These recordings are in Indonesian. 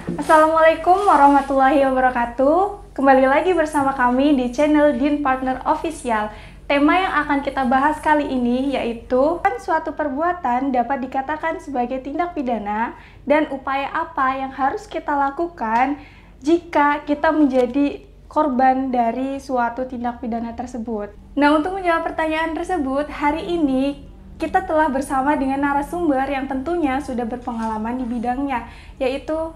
Assalamualaikum warahmatullahi wabarakatuh. Kembali lagi bersama kami di channel Din Partner Official. Tema yang akan kita bahas kali ini yaitu suatu perbuatan dapat dikatakan sebagai tindak pidana dan upaya apa yang harus kita lakukan jika kita menjadi korban dari suatu tindak pidana tersebut. Nah, untuk menjawab pertanyaan tersebut, hari ini kita telah bersama dengan narasumber yang tentunya sudah berpengalaman di bidangnya, yaitu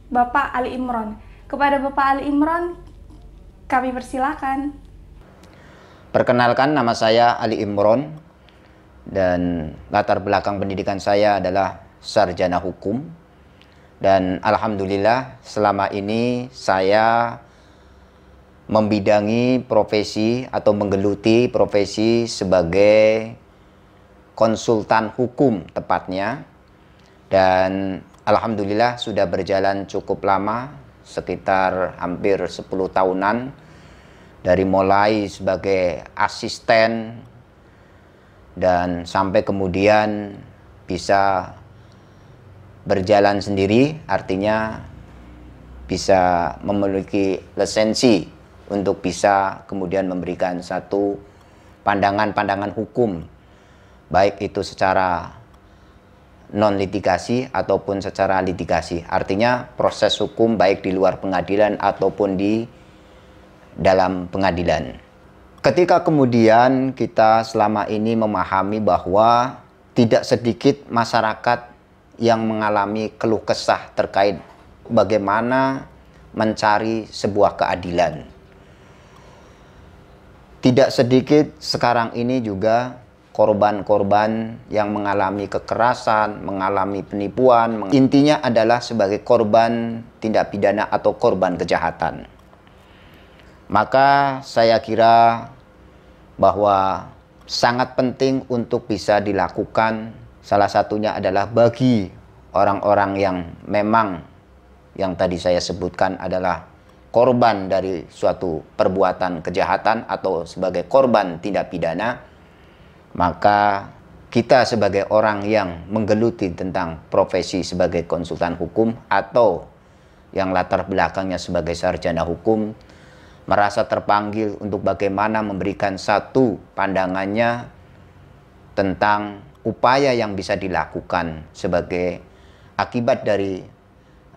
Bapak Ali Imron. Kepada Bapak Ali Imron, kami persilakan. Perkenalkan, nama saya Ali Imron dan latar belakang pendidikan saya adalah sarjana hukum. Dan alhamdulillah selama ini saya membidangi profesi atau menggeluti profesi sebagai konsultan hukum tepatnya. Dan alhamdulillah sudah berjalan cukup lama, sekitar hampir 10 tahunan. Dari mulai sebagai asisten dan sampai kemudian bisa berjalan sendiri, artinya bisa memiliki lisensi untuk bisa kemudian memberikan satu pandangan-pandangan hukum, baik itu secara non-litigasi ataupun secara litigasi. Artinya proses hukum baik di luar pengadilan ataupun di dalam pengadilan. Ketika kemudian kita selama ini memahami bahwa tidak sedikit masyarakat yang mengalami keluh kesah terkait bagaimana mencari sebuah keadilan. Tidak sedikit sekarang ini juga korban-korban yang mengalami kekerasan, mengalami penipuan. Intinya adalah sebagai korban tindak pidana atau korban kejahatan. Maka saya kira bahwa sangat penting untuk bisa dilakukan. Salah satunya adalah bagi orang-orang yang memang yang tadi saya sebutkan adalah korban dari suatu perbuatan kejahatan atau sebagai korban tindak pidana. Maka kita sebagai orang yang menggeluti tentang profesi sebagai konsultan hukum atau yang latar belakangnya sebagai sarjana hukum, merasa terpanggil untuk bagaimana memberikan satu pandangannya tentang upaya yang bisa dilakukan sebagai akibat dari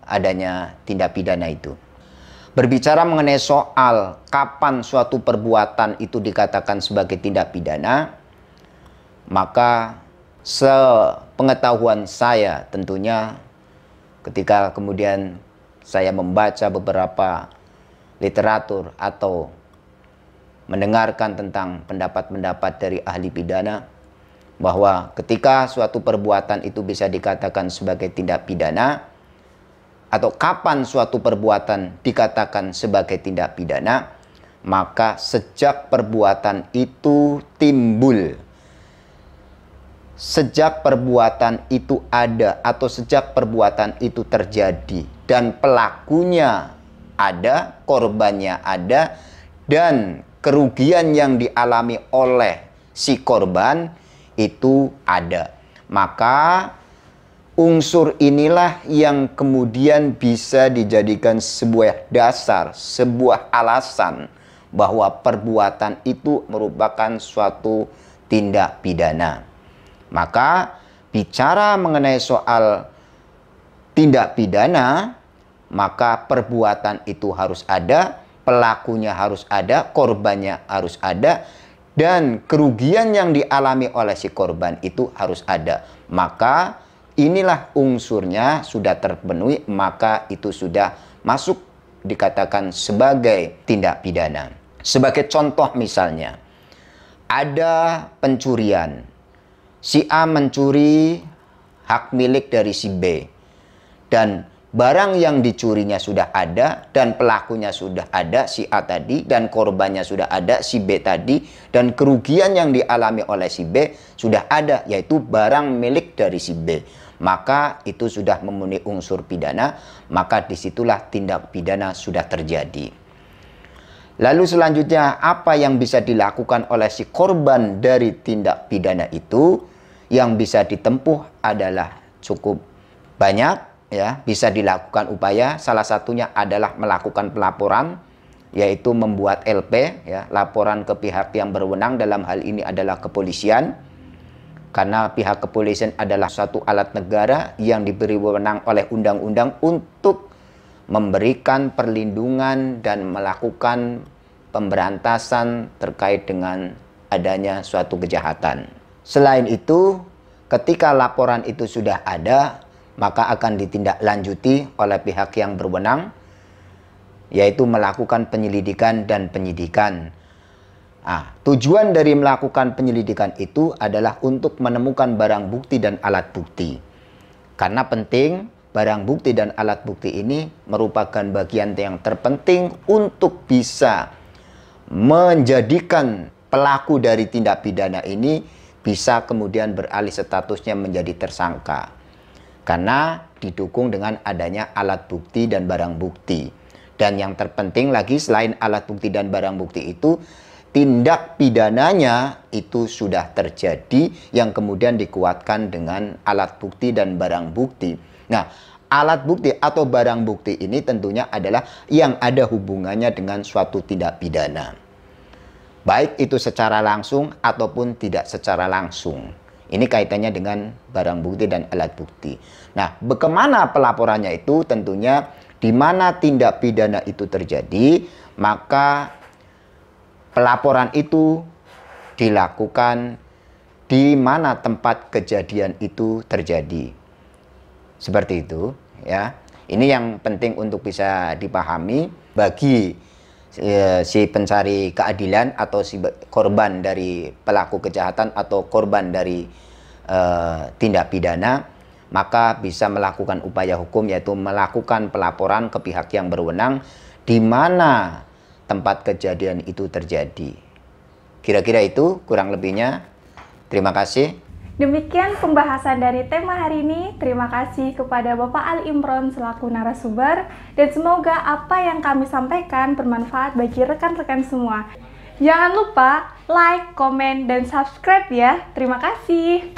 adanya tindak pidana itu. Berbicara mengenai soal kapan suatu perbuatan itu dikatakan sebagai tindak pidana, maka sepengetahuan saya tentunya ketika kemudian saya membaca beberapa literatur atau mendengarkan tentang pendapat-pendapat dari ahli pidana, bahwa ketika suatu perbuatan itu bisa dikatakan sebagai tindak pidana atau kapan suatu perbuatan dikatakan sebagai tindak pidana, maka sejak perbuatan itu timbul, sejak perbuatan itu ada atau sejak perbuatan itu terjadi dan pelakunya ada, korbannya ada, dan kerugian yang dialami oleh si korban itu ada. Maka unsur inilah yang kemudian bisa dijadikan sebuah dasar, sebuah alasan bahwa perbuatan itu merupakan suatu tindak pidana. Maka bicara mengenai soal tindak pidana, maka perbuatan itu harus ada, pelakunya harus ada, korbannya harus ada, dan kerugian yang dialami oleh si korban itu harus ada. Maka inilah unsurnya sudah terpenuhi, maka itu sudah masuk dikatakan sebagai tindak pidana. Sebagai contoh misalnya, ada pencurian. Si A mencuri hak milik dari si B, dan barang yang dicurinya sudah ada dan pelakunya sudah ada, si A tadi, dan korbannya sudah ada, si B tadi, dan kerugian yang dialami oleh si B sudah ada, yaitu barang milik dari si B. Maka itu sudah memenuhi unsur pidana, maka disitulah tindak pidana sudah terjadi. Lalu selanjutnya, apa yang bisa dilakukan oleh si korban dari tindak pidana itu? Yang bisa ditempuh adalah cukup banyak. ya bisa dilakukan upaya. Salah satunya adalah melakukan pelaporan, yaitu membuat LP, ya, laporan ke pihak yang berwenang. Dalam hal ini adalah kepolisian, karena pihak kepolisian adalah suatu alat negara yang diberi wewenang oleh undang-undang untuk memberikan perlindungan dan melakukan pemberantasan terkait dengan adanya suatu kejahatan. Selain itu, ketika laporan itu sudah ada, maka akan ditindaklanjuti oleh pihak yang berwenang, yaitu melakukan penyelidikan dan penyidikan. Nah, tujuan dari melakukan penyelidikan itu adalah untuk menemukan barang bukti dan alat bukti. Karena penting, barang bukti dan alat bukti ini merupakan bagian yang terpenting untuk bisa menjadikan pelaku dari tindak pidana ini bisa kemudian beralih statusnya menjadi tersangka. Karena didukung dengan adanya alat bukti dan barang bukti. Dan yang terpenting lagi, selain alat bukti dan barang bukti itu, tindak pidananya itu sudah terjadi yang kemudian dikuatkan dengan alat bukti dan barang bukti. Nah, alat bukti atau barang bukti ini tentunya adalah yang ada hubungannya dengan suatu tindak pidana. Baik itu secara langsung ataupun tidak secara langsung. Ini kaitannya dengan barang bukti dan alat bukti. Nah, bagaimana pelaporannya itu? Tentunya di mana tindak pidana itu terjadi, maka pelaporan itu dilakukan di mana tempat kejadian itu terjadi. Seperti itu, ya. Ini yang penting untuk bisa dipahami bagi si pencari keadilan atau si korban dari pelaku kejahatan atau korban dari tindak pidana, maka bisa melakukan upaya hukum, yaitu melakukan pelaporan ke pihak yang berwenang di mana tempat kejadian itu terjadi. Kira-kira itu kurang lebihnya. Terima kasih. Demikian pembahasan dari tema hari ini. Terima kasih kepada Bapak Ali Imron selaku narasumber, dan semoga apa yang kami sampaikan bermanfaat bagi rekan-rekan semua. Jangan lupa like, komen, dan subscribe ya. Terima kasih.